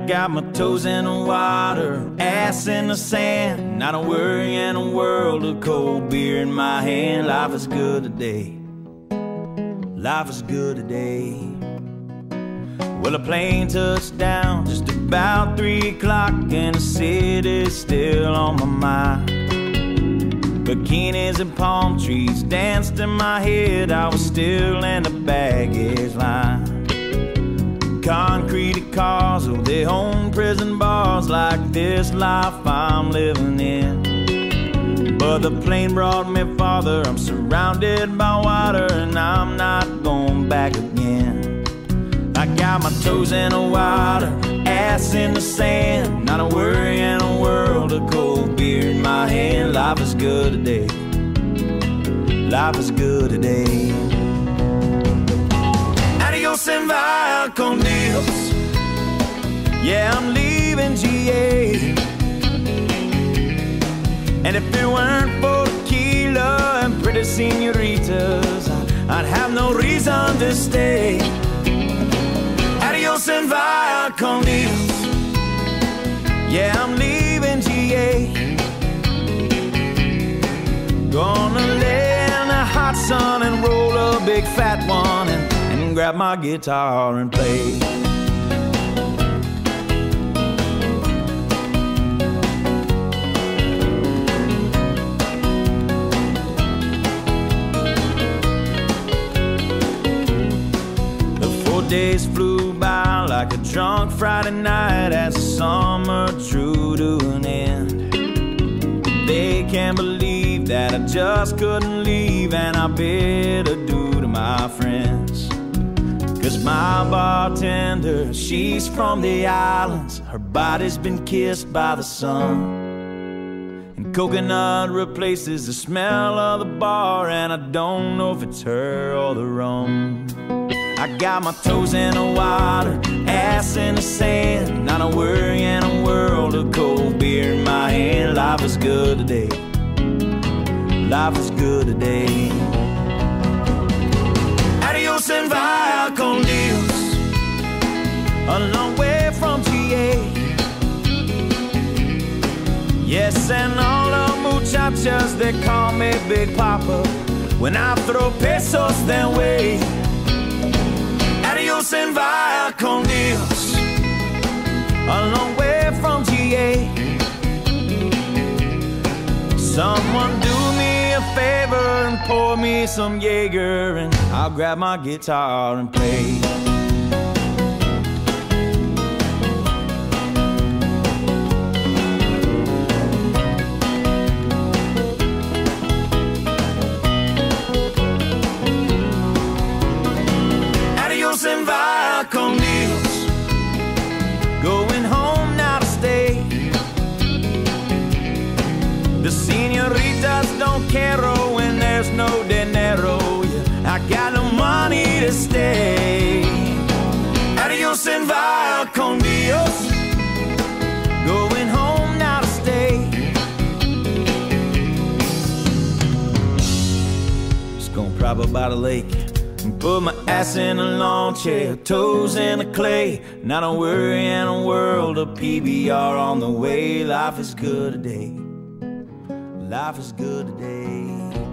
got my toes in the water, ass in the sand, not a worry in a world of cold beer in my hand. Life is good today. Life is good today. Well, a plane touched down just about 3 o'clock, and the city's still on my mind. Bikinis and palm trees danced in my head. I was still in the baggage line. Concrete cars, oh, they own prison bars like this life I'm living in. But the plane brought me farther. I'm surrounded by water, and I'm not going back again. I got my toes in the water, ass in the sand, not a worry in a world of cold beer in my hand. Life is good today. Life is good today. Adios and via con Dios. Yeah, I'm leaving GA. And if it weren't for tequila and pretty senoritas, I'd have no reason to stay. Adios and via con Dios. Yeah, I'm leaving GA. Gonna lay in the hot sun and roll a big fat one and grab my guitar and play. Days flew by like a drunk Friday night as the summer drew to an end. They can't believe that I just couldn't leave, and I bid adieu to my friends. Cause my bartender, she's from the islands. Her body's been kissed by the sun, and coconut replaces the smell of the bar, and I don't know if it's her or the rum. I got my toes in the water, ass in the sand, not a worry in a world of cold beer in my hand. Life is good today. Life is good today. Adios and via con Dios. A long way from GA. Yes, and all the muchachas, they call me Big Papa when I throw pesos their way. Adios and via con Dios. A long way from GA. Someone do me a favor and pour me some Jaeger, and I'll grab my guitar and play. And via con Dios. Going home now to stay. The senoritas don't care when there's no dinero. Yeah, I got no money to stay. Adios and via con Dios. Going home now to stay. Just gonna prop up by the lake and put my ass in a lawn chair, toes in the clay, not a worry in a world of PBR on the way. Life is good today. Life is good today.